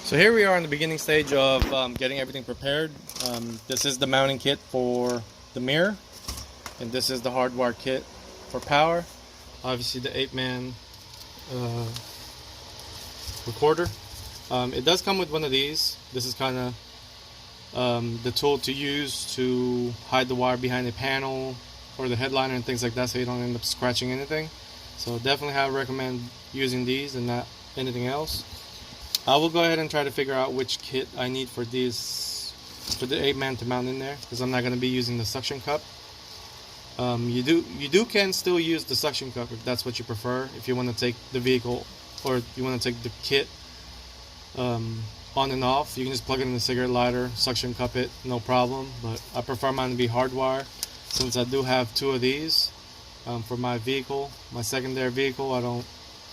So here we are in the beginning stage of getting everything prepared. This is the mounting kit for the mirror, and this is the hardwire kit for power. Obviously the 8-man recorder. It does come with one of these. This is kind of the tool to use to hide the wire behind the panel or the headliner and things like that, so you don't end up scratching anything. So definitely I recommend using these and not anything else. I will go ahead and try to figure out which kit I need for these, for the 8-man to mount in there, because I'm not going to be using the suction cup. You can still use the suction cup if that's what you prefer. If you want to take the vehicle, or you want to take the kit on and off, you can just plug it in the cigarette lighter, suction cup it, no problem. But I prefer mine to be hardwire, since I do have two of these for my vehicle, my secondary vehicle.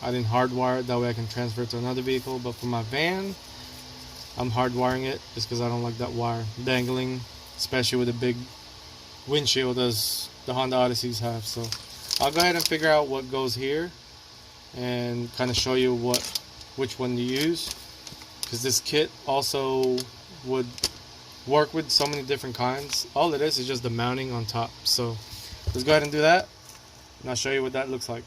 I didn't hardwire it, that way I can transfer it to another vehicle. But for my van, I'm hardwiring it just because I don't like that wire dangling, especially with a big windshield as the Honda Odysseys have. So I'll go ahead and figure out what goes here and kind of show you which one to use, because this kit also would work with so many different kinds. All it is just the mounting on top. So let's go ahead and do that, and I'll show you what that looks like.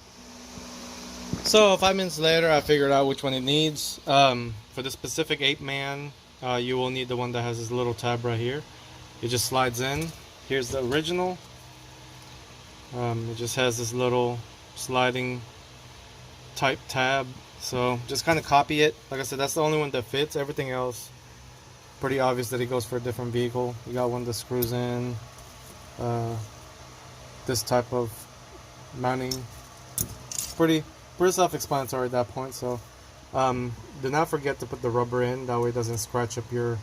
So 5 minutes later, I figured out which one it needs. For the specific 8-man, you will need the one that has this little tab right here. It just slides in. Here's the original. It just has this little sliding type tab. So just kind of copy it. Like I said, that's the only one that fits. Everything else, pretty obvious that it goes for a different vehicle. You got one that screws in. This type of mounting. Pretty self-explanatory at that point. So do not forget to put the rubber in, that way it doesn't scratch up your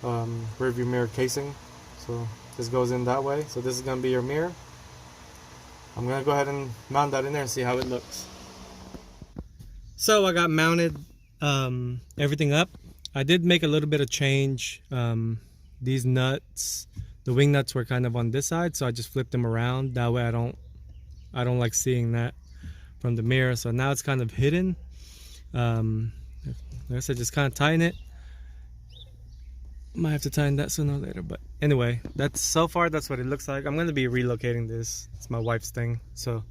rearview mirror casing. So this goes in that way. So this is going to be your mirror. I'm going to go ahead and mount that in there and see how it looks. So I got mounted everything up. I did make a little bit of change. These nuts, the wing nuts were kind of on this side, so I just flipped them around. That way I don't like seeing that from the mirror. So now it's kind of hidden. Like I said, just kind of tighten it. Might have to tighten that sooner or later, but anyway, so far that's what it looks like. I'm going to be relocating this. It's my wife's thing. So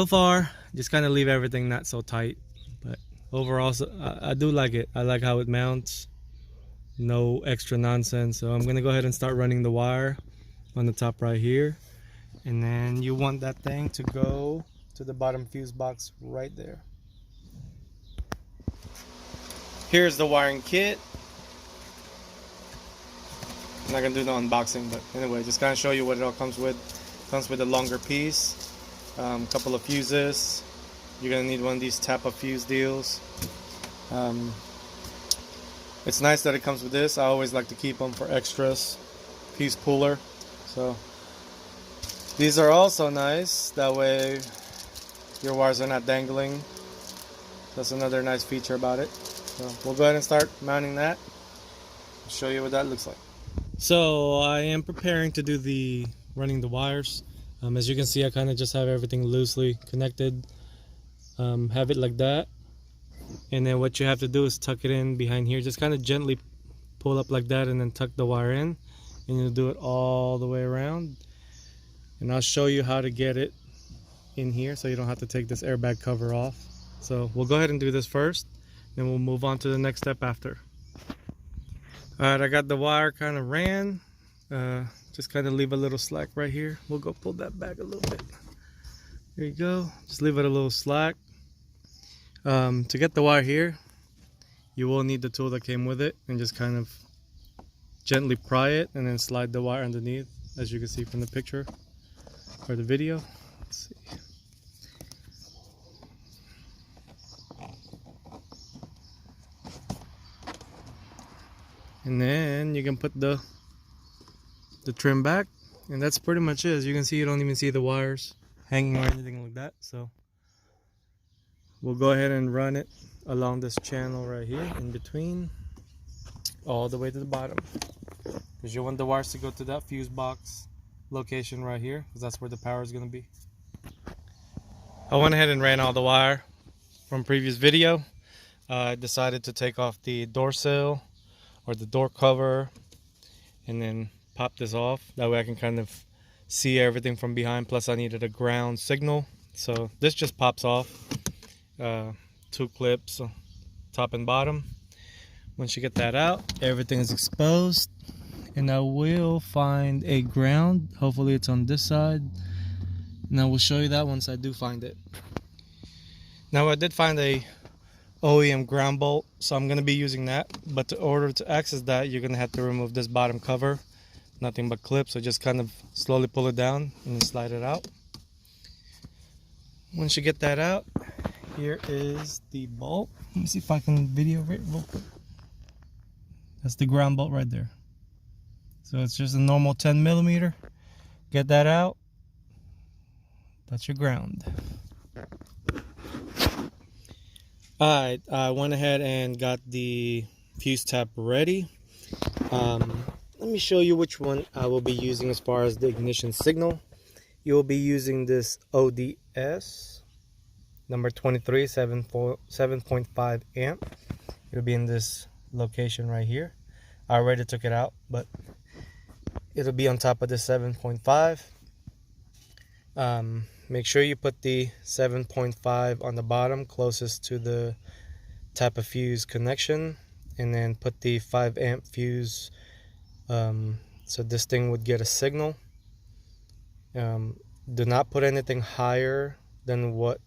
far just kind of leave everything not so tight, but overall I do like it. I like how it mounts, no extra nonsense. So I'm going to go ahead and start running the wire on the top right here, and then you want that thing to go to the bottom fuse box right there. Here's the wiring kit. I'm not gonna do the unboxing, but anyway, just kind of show you what it all comes with. Comes with a longer piece, couple of fuses. You're gonna need one of these tap-up fuse deals. It's nice that it comes with this. I always like to keep them for extras. Fuse puller. So these are also nice. That way your wires are not dangling. That's another nice feature about it. So we'll go ahead and start mounting that. I'll show you what that looks like. So I am preparing to do the running the wires. As you can see, I kind of just have everything loosely connected. Have it like that. And then what you have to do is tuck it in behind here. Just kind of gently pull up like that and then tuck the wire in. And you'll do it all the way around. And I'll show you how to get it in here so you don't have to take this airbag cover off. So we'll go ahead and do this first, then we'll move on to the next step after. Alright, I got the wire kind of ran. Just kind of leave a little slack right here. We'll go pull that back a little bit. There you go. Just leave it a little slack. To get the wire here, you will need the tool that came with it, and just kind of gently pry it and then slide the wire underneath, as you can see from the picture or the video. Let's see. And then you can put the trim back, and that's pretty much it. As you can see, you don't even see the wires hanging or anything like that. So we'll go ahead and run it along this channel right here in between, all the way to the bottom, because you want the wires to go to that fuse box location right here, because that's where the power is going to be. I went ahead and ran all the wire from previous video. I decided to take off the door sill or the door cover and then pop this off. That way I can kind of see everything from behind. Plus I needed a ground signal. So this just pops off. 2 clips, top and bottom. Once you get that out, everything is exposed. And I will find a ground. Hopefully it's on this side. And I will show you that once I do find it. Now I did find a OEM ground bolt, so I'm going to be using that. But in order to access that, you're going to have to remove this bottom cover. Nothing but clips, so just kind of slowly pull it down and then slide it out. Once you get that out, here is the bolt. Let me see if I can video it real quick. That's the ground bolt right there. So it's just a normal 10mm. Get that out. That's your ground. Alright, I went ahead and got the fuse tap ready. Let me show you which one I will be using as far as the ignition signal. You will be using this ODS number 23, 7.5 amp. It'll be in this location right here. I already took it out, but it'll be on top of the 7.5. Make sure you put the 7.5 on the bottom closest to the type of fuse connection, and then put the 5 amp fuse so this thing would get a signal. Do not put anything higher than what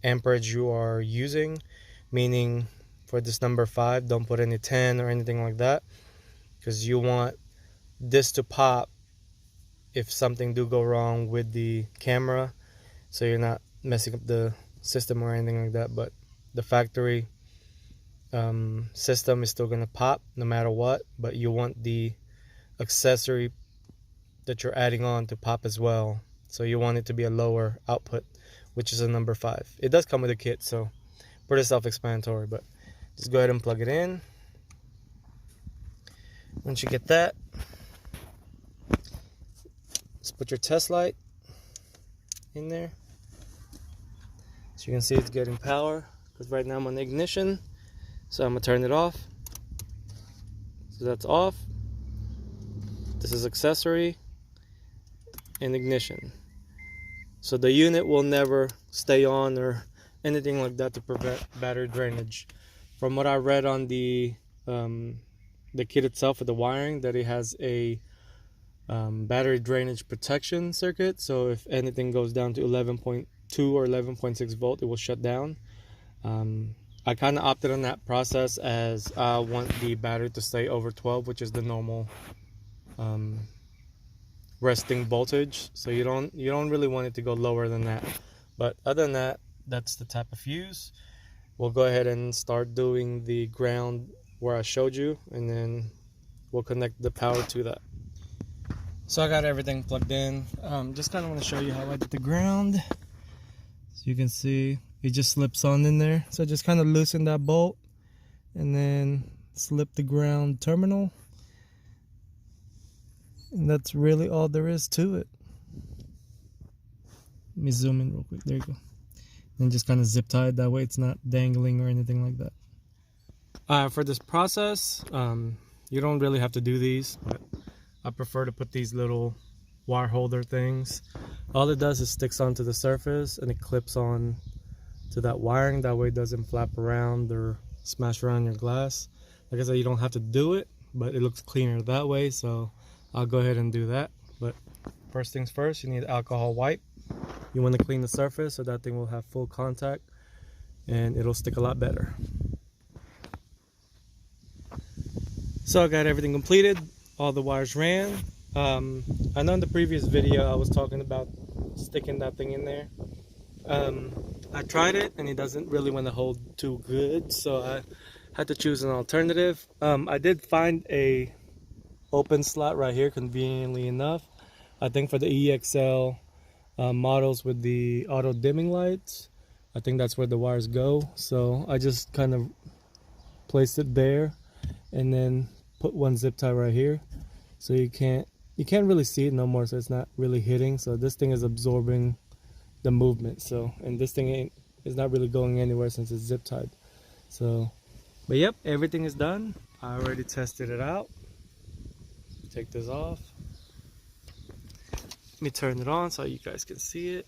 amperage you are using, meaning for this number 5, don't put any 10 or anything like that, because you want this to pop if something do go wrong with the camera, so you're not messing up the system or anything like that. But the factory system is still gonna pop no matter what, but you want the accessory that you're adding on to pop as well, so you want it to be a lower output, which is a number 5. It does come with a kit, so pretty self-explanatory, but just go ahead and plug it in. Once you get that, just put your test light in there. So you can see it's getting power, because right now I'm on ignition, so I'm gonna turn it off. So that's off. This is accessory and ignition. So the unit will never stay on or anything like that to prevent battery drainage. From what I read on the kit itself with the wiring, that it has a battery drainage protection circuit. So if anything goes down to 11.2 or 11.6 volt, it will shut down. I kind of opted on that process as I want the battery to stay over 12, which is the normal resting voltage. So you don't really want it to go lower than that. But other than that, that's the type of fuse. We'll go ahead and start doing the ground where I showed you, and then we'll connect the power to that. So I got everything plugged in. Just kind of want to show you how I did the ground. So you can see it just slips on in there. So just kind of loosen that bolt and then slip the ground terminal. And that's really all there is to it. Let me zoom in real quick. There you go. And just kind of zip tie it, that way it's not dangling or anything like that. For this process, you don't really have to do these, but I prefer to put these little wire holder things. All it does is sticks onto the surface and it clips on to that wiring. That way it doesn't flap around or smash around your glass. Like I said, you don't have to do it, but it looks cleaner that way, so I'll go ahead and do that. But first things first, you need alcohol wipe. You want to clean the surface so that thing will have full contact and it'll stick a lot better. So I got everything completed. All the wires ran. I know in the previous video I was talking about sticking that thing in there. I tried it and it doesn't really want to hold too good, so I had to choose an alternative. I did find a open slot right here, conveniently enough. I think for the EXL models with the auto dimming lights, I think that's where the wires go. So I just kind of placed it there and then put one zip tie right here, so you can't really see it no more, so it's not really hitting. So this thing is absorbing the movement, so, and this thing is not really going anywhere since it's zip tied. So But yep, everything is done. I already tested it out. Take this off. Let me turn it on so you guys can see it.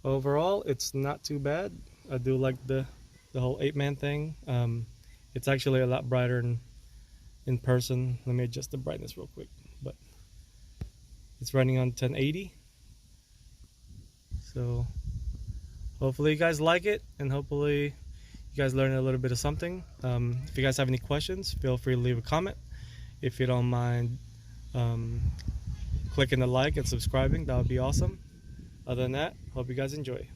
Overall, it's not too bad. I do like the whole 8-man thing. It's actually a lot brighter in person. Let me adjust the brightness real quick. But it's running on 1080. So hopefully you guys like it, and hopefully you guys learn a little bit of something. If you guys have any questions, feel free to leave a comment. If you don't mind clicking the like and subscribing, that would be awesome. Other than that, hope you guys enjoy.